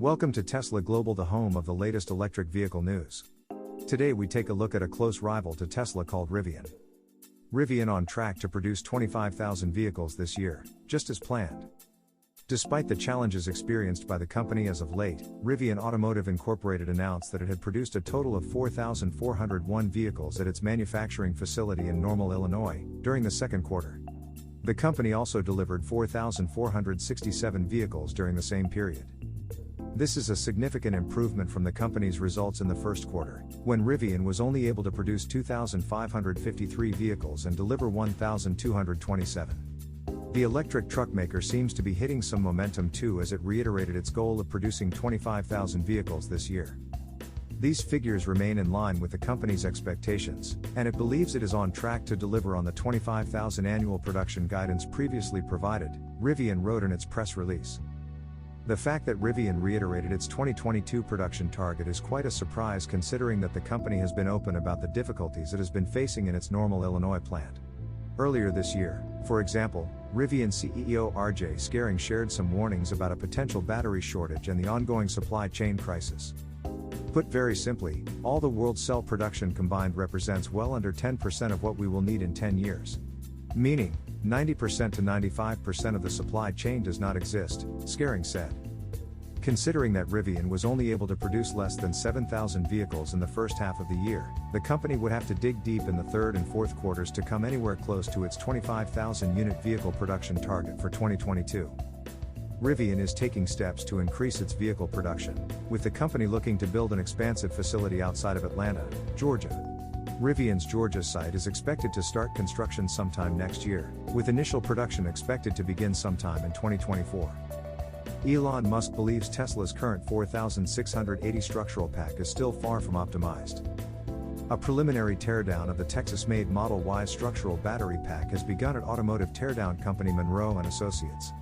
Welcome to Tesla Global, the home of the latest electric vehicle news. Today we take a look at a close rival to Tesla called Rivian. Rivian on track to produce 25,000 vehicles this year, just as planned. Despite the challenges experienced by the company as of late, Rivian Automotive Incorporated announced that it had produced a total of 4,401 vehicles at its manufacturing facility in Normal, Illinois, during the second quarter. The company also delivered 4,467 vehicles during the same period. This is a significant improvement from the company's results in the first quarter, when Rivian was only able to produce 2,553 vehicles and deliver 1,227. The electric truck maker seems to be hitting some momentum too, as it reiterated its goal of producing 25,000 vehicles this year. These figures remain in line with the company's expectations, and it believes it is on track to deliver on the 25,000 annual production guidance previously provided, Rivian wrote in its press release. The fact that Rivian reiterated its 2022 production target is quite a surprise, considering that the company has been open about the difficulties it has been facing in its Normal, Illinois plant. Earlier this year, for example, Rivian CEO RJ Scaring shared some warnings about a potential battery shortage and the ongoing supply chain crisis. Put very simply, all the world's cell production combined represents well under 10% of what we will need in 10 years. Meaning, 90% to 95% of the supply chain does not exist, Scaring said. Considering that Rivian was only able to produce less than 7,000 vehicles in the first half of the year, the company would have to dig deep in the third and fourth quarters to come anywhere close to its 25,000 unit vehicle production target for 2022. Rivian is taking steps to increase its vehicle production, with the company looking to build an expansive facility outside of Atlanta, Georgia. Rivian's Georgia site is expected to start construction sometime next year, with initial production expected to begin sometime in 2024. Elon Musk believes Tesla's current 4,680 structural pack is still far from optimized. A preliminary teardown of the Texas-made Model Y structural battery pack has begun at automotive teardown company Munro & Associates.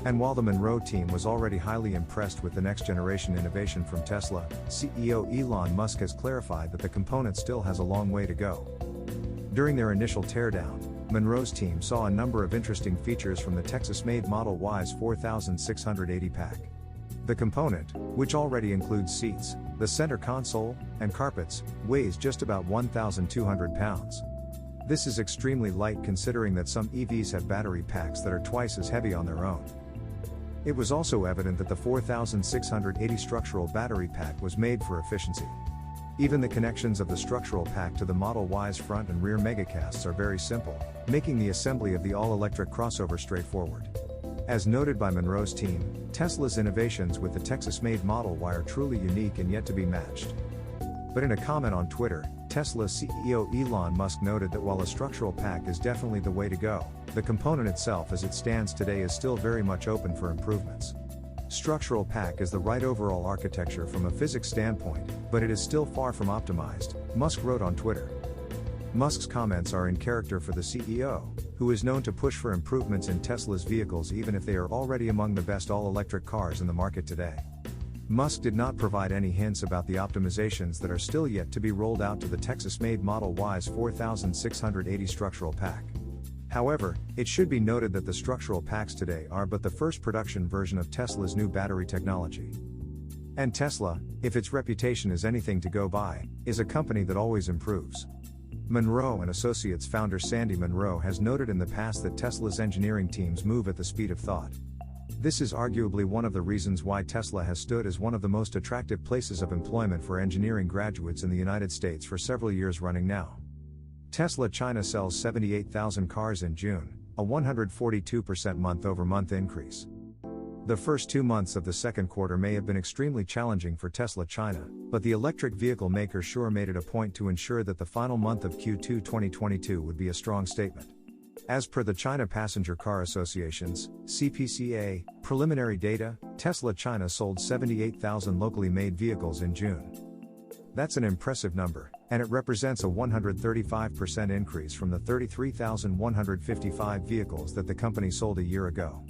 And while the Munro team was already highly impressed with the next-generation innovation from Tesla, CEO Elon Musk has clarified that the component still has a long way to go. During their initial teardown, Munro's team saw a number of interesting features from the Texas-made Model Y's 4,680 pack. The component, which already includes seats, the center console, and carpets, weighs just about 1,200 pounds. This is extremely light considering that some EVs have battery packs that are twice as heavy on their own. It was also evident that the 4,680 structural battery pack was made for efficiency. Even the connections of the structural pack to the Model Y's front and rear megacasts are very simple, making the assembly of the all-electric crossover straightforward. As noted by Munro's team, Tesla's innovations with the Texas-made Model Y are truly unique and yet to be matched. But in a comment on Twitter, Tesla CEO Elon Musk noted that while a structural pack is definitely the way to go, the component itself as it stands today is still very much open for improvements. Structural pack is the right overall architecture from a physics standpoint, but it is still far from optimized, Musk wrote on Twitter. Musk's comments are in character for the CEO, who is known to push for improvements in Tesla's vehicles even if they are already among the best all-electric cars in the market today. Musk did not provide any hints about the optimizations that are still yet to be rolled out to the Texas-made Model Y's 4,680 structural pack. However, it should be noted that the structural packs today are but the first production version of Tesla's new battery technology. And Tesla, if its reputation is anything to go by, is a company that always improves. Munro & Associates founder Sandy Munro has noted in the past that Tesla's engineering teams move at the speed of thought. This is arguably one of the reasons why Tesla has stood as one of the most attractive places of employment for engineering graduates in the United States for several years running now. Tesla China sells 78,000 cars in June, a 142% month-over-month increase. The first 2 months of the second quarter may have been extremely challenging for Tesla China, but the electric vehicle maker sure made it a point to ensure that the final month of Q2 2022 would be a strong statement. As per the China Passenger Car Association's (CPCA) preliminary data, Tesla China sold 78,000 locally made vehicles in June. That's an impressive number, and it represents a 135% increase from the 33,155 vehicles that the company sold a year ago.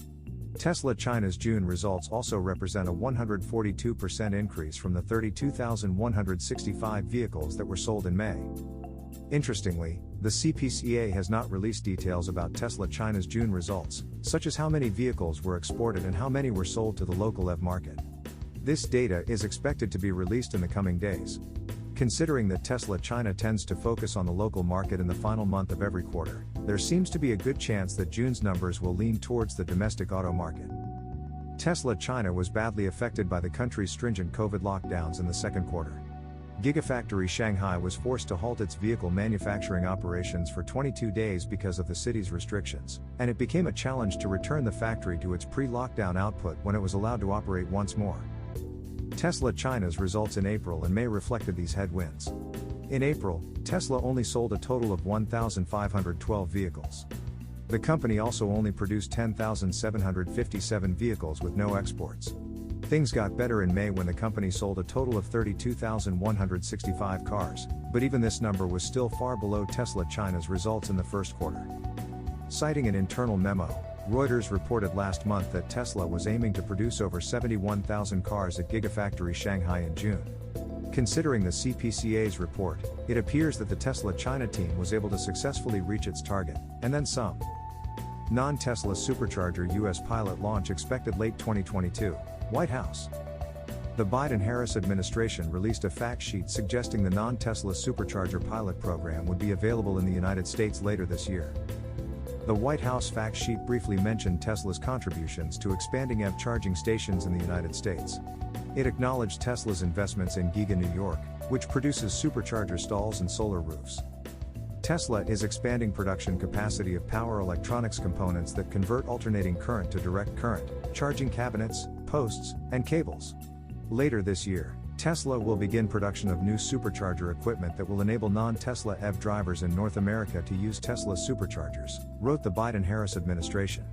Tesla China's June results also represent a 142% increase from the 32,165 vehicles that were sold in May. Interestingly, the CPCA has not released details about Tesla China's June results, such as how many vehicles were exported and how many were sold to the local EV market. This data is expected to be released in the coming days. Considering that Tesla China tends to focus on the local market in the final month of every quarter, there seems to be a good chance that June's numbers will lean towards the domestic auto market. Tesla China was badly affected by the country's stringent COVID lockdowns in the second quarter. Gigafactory Shanghai was forced to halt its vehicle manufacturing operations for 22 days because of the city's restrictions, and it became a challenge to return the factory to its pre-lockdown output when it was allowed to operate once more. Tesla China's results in April and May reflected these headwinds. In April, Tesla only sold a total of 1,512 vehicles. The company also only produced 10,757 vehicles with no exports. Things got better in May when the company sold a total of 32,165 cars, but even this number was still far below Tesla China's results in the first quarter. Citing an internal memo, Reuters reported last month that Tesla was aiming to produce over 71,000 cars at Gigafactory Shanghai in June. Considering the CPCA's report, it appears that the Tesla China team was able to successfully reach its target, and then some. Non-Tesla supercharger US pilot launch expected late 2022, White House. The Biden-Harris administration released a fact sheet suggesting the non-Tesla supercharger pilot program would be available in the United States later this year. The White House fact sheet briefly mentioned Tesla's contributions to expanding EV charging stations in the United States. It acknowledged Tesla's investments in Giga New York, which produces supercharger stalls and solar roofs. Tesla is expanding production capacity of power electronics components that convert alternating current to direct current, charging cabinets, posts, and cables. Later this year, Tesla will begin production of new supercharger equipment that will enable non-Tesla EV drivers in North America to use Tesla superchargers, wrote the Biden-Harris administration.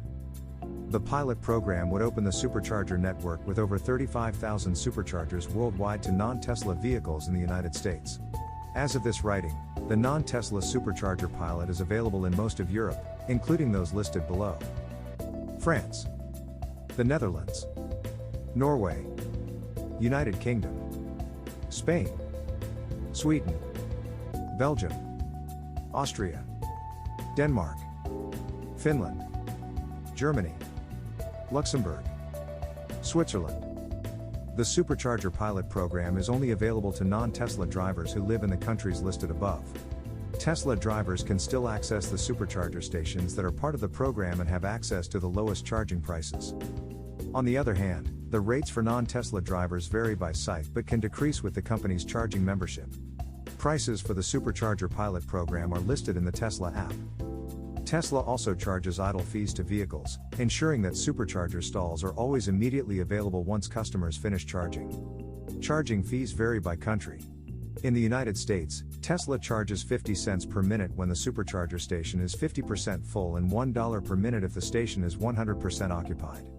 The pilot program would open the supercharger network with over 35,000 superchargers worldwide to non-Tesla vehicles in the United States. As of this writing, the non-Tesla supercharger pilot is available in most of Europe, including those listed below: France, the Netherlands, Norway, United Kingdom, Spain, Sweden, Belgium, Austria, Denmark, Finland, Germany, Luxembourg, Switzerland. The supercharger pilot program is only available to non-Tesla drivers who live in the countries listed above. Tesla drivers can still access the supercharger stations that are part of the program and have access to the lowest charging prices. On the other hand, the rates for non-Tesla drivers vary by site but can decrease with the company's charging membership. Prices for the supercharger pilot program are listed in the Tesla app. Tesla also charges idle fees to vehicles, ensuring that supercharger stalls are always immediately available once customers finish charging. Charging fees vary by country. In the United States, Tesla charges 50 cents per minute when the supercharger station is 50% full and $1 per minute if the station is 100% occupied.